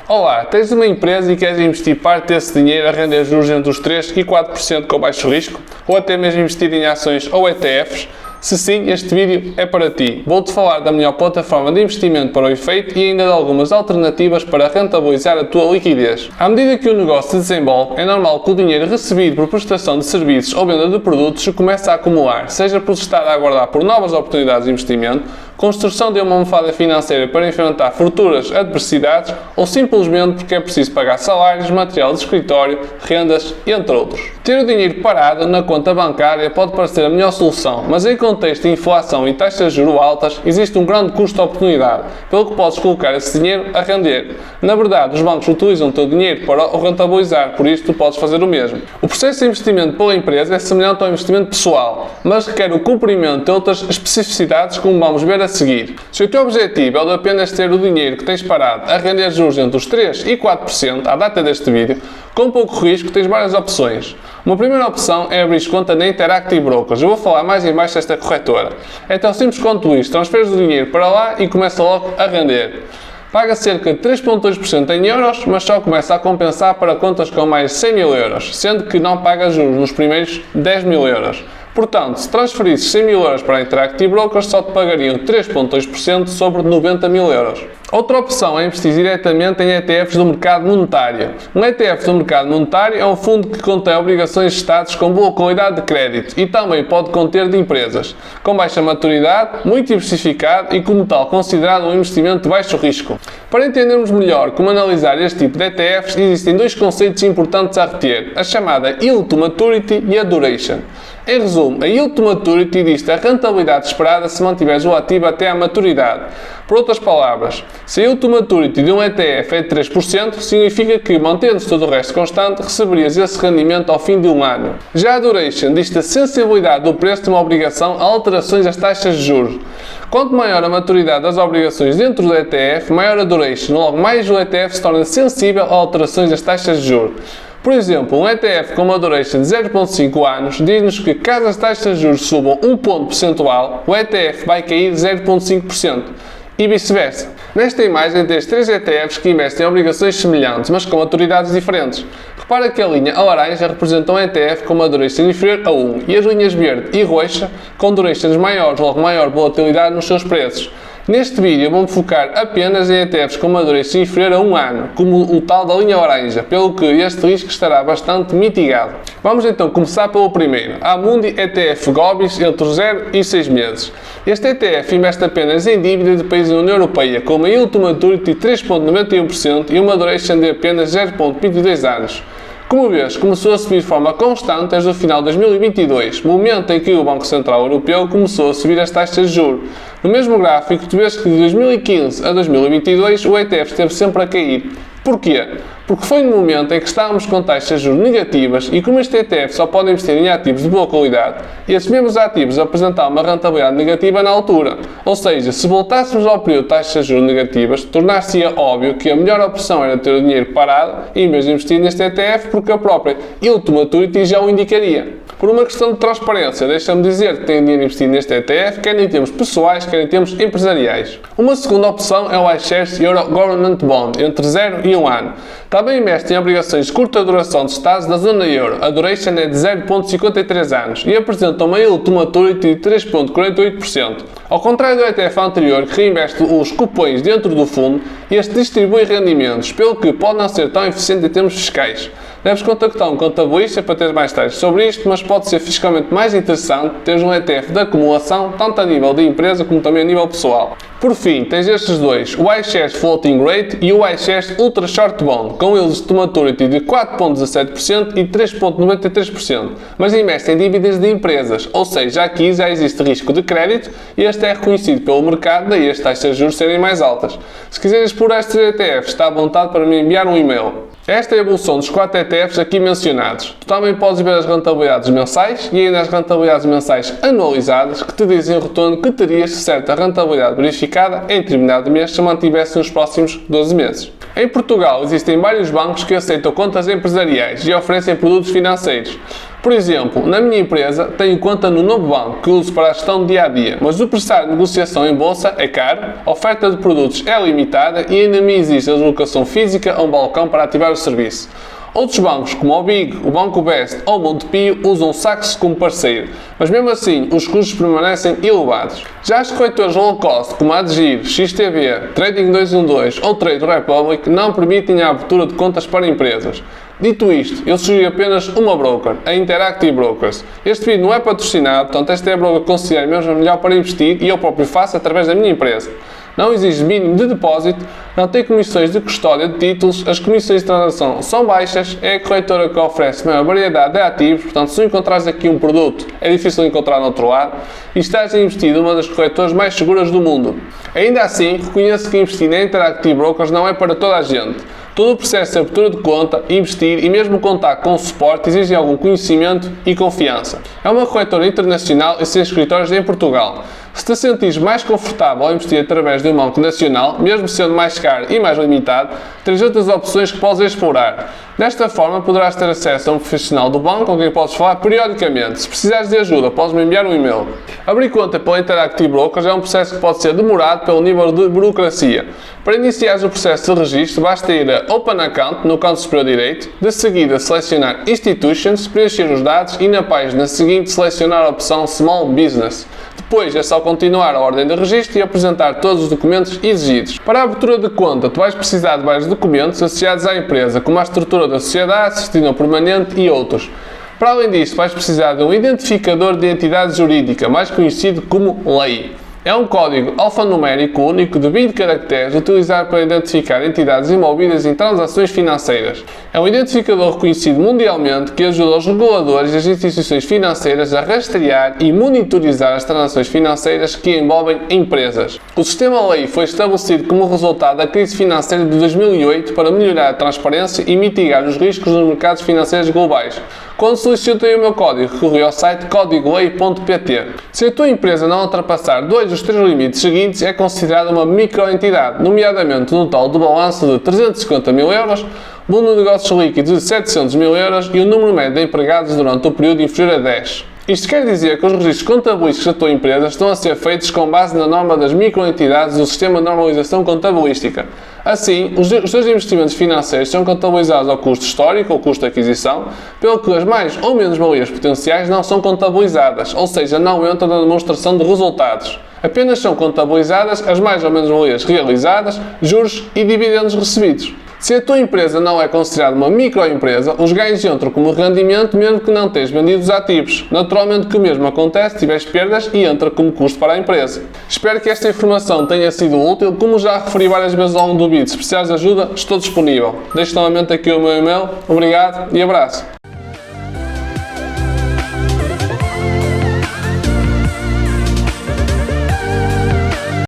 Olá, tens uma empresa e queres investir parte desse dinheiro a render juros entre os 3% e 4% com baixo risco? Ou até mesmo investir em ações ou ETFs? Se sim, este vídeo é para ti. Vou-te falar da melhor plataforma de investimento para o efeito e ainda de algumas alternativas para rentabilizar a tua liquidez. À medida que o negócio se desenvolve, é normal que o dinheiro recebido por prestação de serviços ou venda de produtos se comece a acumular, seja por estar a aguardar por novas oportunidades de investimento, construção de uma almofada financeira para enfrentar futuras adversidades ou simplesmente porque é preciso pagar salários, material de escritório, rendas, entre outros. Ter o dinheiro parado na conta bancária pode parecer a melhor solução, mas em contexto de inflação e taxas de juros altas, existe um grande custo de oportunidade, pelo que podes colocar esse dinheiro a render. Na verdade, os bancos utilizam o teu dinheiro para o rentabilizar, por isso tu podes fazer o mesmo. O processo de investimento pela empresa é semelhante ao investimento pessoal, mas requer o cumprimento de outras especificidades, como vamos ver a seguir. Se o teu objetivo é de apenas ter o dinheiro que tens parado a render juros entre os 3% e 4% à data deste vídeo, com pouco risco, tens várias opções. Uma primeira opção é abrir conta na Interactive Brokers. Eu vou falar mais em baixo desta corretora. É tão simples quanto isto. Transferes o dinheiro para lá e começa logo a render. Paga cerca de 3,2% em euros, mas só começa a compensar para contas com mais de 100 mil euros, sendo que não paga juros nos primeiros 10 mil euros. Portanto, se transferisses 100 mil euros para a Interactive Brokers, só te pagariam 3,2% sobre 90 mil euros. Outra opção é investir diretamente em ETFs do mercado monetário. Um ETF do mercado monetário é um fundo que contém obrigações de Estados com boa qualidade de crédito e também pode conter de empresas, com baixa maturidade, muito diversificado e, como tal, considerado um investimento de baixo risco. Para entendermos melhor como analisar este tipo de ETFs, existem dois conceitos importantes a reter, a chamada Yield to Maturity e a Duration. Em resumo, a Yield to Maturity diz a rentabilidade esperada se mantiveres o ativo até à maturidade. Por outras palavras, se a Yield to Maturity de um ETF é de 3%, significa que, mantendo-se todo o resto constante, receberias esse rendimento ao fim de um ano. Já a Duration diz a sensibilidade do preço de uma obrigação a alterações das taxas de juros. Quanto maior a maturidade das obrigações dentro do ETF, maior a Duration, logo mais o ETF se torna sensível a alterações das taxas de juros. Por exemplo, um ETF com uma duration de 0,5 anos diz-nos que caso as taxas de juros subam 1 ponto percentual, o ETF vai cair 0,5%. E vice-versa. Nesta imagem tens 3 ETFs que investem em obrigações semelhantes, mas com maturidades diferentes. Repara que a linha a laranja representa um ETF com uma duration inferior a 1 e as linhas verde e roxa com durations maiores, logo maior volatilidade nos seus preços. Neste vídeo vou-me focar apenas em ETFs com uma duration inferior a 1 ano, como o tal da linha laranja, pelo que este risco estará bastante mitigado. Vamos então começar pelo primeiro, a Amundi ETF Gobis entre 0 e 6 meses. Este ETF investe apenas em dívida de países da União Europeia, com uma Yield to Maturity de 3,91% e uma duration de apenas 0,22 anos. Como vês, começou a subir de forma constante desde o final de 2022, momento em que o Banco Central Europeu começou a subir as taxas de juros. No mesmo gráfico, tu vês que de 2015 a 2022 o ETF esteve sempre a cair. Porquê? Porque foi no momento em que estávamos com taxas de juros negativas e como este ETF só pode investir em ativos de boa qualidade, esses mesmos ativos apresentavam uma rentabilidade negativa na altura. Ou seja, se voltássemos ao período de taxas de juros negativas, tornar-se-ia óbvio que a melhor opção era ter o dinheiro parado em vez de investir neste ETF, porque a própria Yield to Maturity já o indicaria. Por uma questão de transparência, deixa-me dizer que tem dinheiro investido neste ETF, quer em termos pessoais, quer em termos empresariais. Uma segunda opção é o iShares Euro Government Bond, entre 0 e 1 ano. Também investe em obrigações de curta duração de Estados da zona euro. A duration é de 0,53 anos e apresenta uma Yield to Maturity de 3,48%. Ao contrário do ETF anterior, que reinveste os cupões dentro do fundo, este distribui rendimentos, pelo que pode não ser tão eficiente em termos fiscais. Deves contactar um contabilista para ter mais detalhes sobre isto, mas pode ser fiscalmente mais interessante teres um ETF de acumulação, tanto a nível de empresa como também a nível pessoal. Por fim, tens estes dois, o iShares Floating Rate e o iShares Ultra Short Bond, com yields to maturity de 4,17% e 3,93%, mas investe em dívidas de empresas, ou seja, aqui já existe risco de crédito e este é reconhecido pelo mercado, daí as taxas de juros serem mais altas. Se quiseres explorar estes ETFs, está à vontade para me enviar um e-mail. Esta é a evolução dos 4 ETFs aqui mencionados. Tu também podes ver as rentabilidades mensais e ainda as rentabilidades mensais anualizadas que te dizem o retorno que terias se certa rentabilidade verificada em determinado mês se mantivesse nos próximos 12 meses. Em Portugal existem vários bancos que aceitam contas empresariais e oferecem produtos financeiros. Por exemplo, na minha empresa tenho conta no novo banco que uso para a gestão do dia a dia, mas o processar de negociação em bolsa é caro, a oferta de produtos é limitada e ainda me exige a deslocação física a um balcão para ativar o serviço. Outros bancos, como o Big, o Banco Best ou o Montepio, usam o Saxo como parceiro, mas mesmo assim os custos permanecem elevados. Já as corretoras low cost, como a Adgir, XTB, Trading 212 ou Trade Republic, não permitem a abertura de contas para empresas. Dito isto, eu sugiro apenas uma broker, a Interactive Brokers. Este vídeo não é patrocinado, portanto esta é a broker que considero mesmo a melhor para investir e eu próprio faço através da minha empresa. Não exige mínimo de depósito, não tem comissões de custódia de títulos, as comissões de transação são baixas, é a corretora que oferece maior variedade de ativos, portanto se encontrares aqui um produto é difícil encontrar no outro lado, e estás a investir numa das corretoras mais seguras do mundo. Ainda assim, reconheço que investir na Interactive Brokers não é para toda a gente. Todo o processo de abertura de conta, investir e mesmo contar com suporte exige algum conhecimento e confiança. É uma corretora internacional e sem escritórios em Portugal. Se te sentires mais confortável ao investir através de um banco nacional, mesmo sendo mais caro e mais limitado, tens outras opções que podes explorar. Desta forma, poderás ter acesso a um profissional do banco com quem podes falar periodicamente. Se precisares de ajuda, podes me enviar um e-mail. Abrir conta pela Interactive Brokers é um processo que pode ser demorado pelo nível de burocracia. Para iniciar o processo de registro, basta ir a Open Account no canto superior direito, de seguida selecionar Institutions, preencher os dados e na página seguinte selecionar a opção Small Business. Depois é só continuar a ordem de registro e apresentar todos os documentos exigidos. Para a abertura de conta, tu vais precisar de vários documentos associados à empresa, como a estrutura da sociedade, certidão permanente e outros. Para além disso, vais precisar de um identificador de entidade jurídica, mais conhecido como lei. É um código alfanumérico único de 20 caracteres utilizado para identificar entidades envolvidas em transações financeiras. É um identificador reconhecido mundialmente que ajuda os reguladores e as instituições financeiras a rastrear e monitorizar as transações financeiras que envolvem empresas. O sistema lei foi estabelecido como resultado da crise financeira de 2008 para melhorar a transparência e mitigar os riscos nos mercados financeiros globais. Quando solicitei o meu código, recorri ao site codigolei.pt. Se a tua empresa não ultrapassar 2 dos 3 limites seguintes, é considerada uma microentidade, nomeadamente no total do balanço de 350 mil euros, volume de negócios líquidos de 700 mil euros e o número médio de empregados durante o período inferior a 10. Isto quer dizer que os registros contabilísticos da tua empresa estão a ser feitos com base na norma das microentidades do Sistema de Normalização Contabilística. Assim, os teus investimentos financeiros são contabilizados ao custo histórico ou custo de aquisição, pelo que as mais ou menos valias potenciais não são contabilizadas, ou seja, não entram na demonstração de resultados. Apenas são contabilizadas as mais ou menos valias realizadas, juros e dividendos recebidos. Se a tua empresa não é considerada uma microempresa, os ganhos entram como rendimento mesmo que não tenhas vendido os ativos. Naturalmente que o mesmo acontece se tiveres perdas e entra como custo para a empresa. Espero que esta informação tenha sido útil. Como já referi várias vezes ao longo do vídeo, se precisares de ajuda, estou disponível. Deixo novamente aqui o meu e-mail. Obrigado e abraço.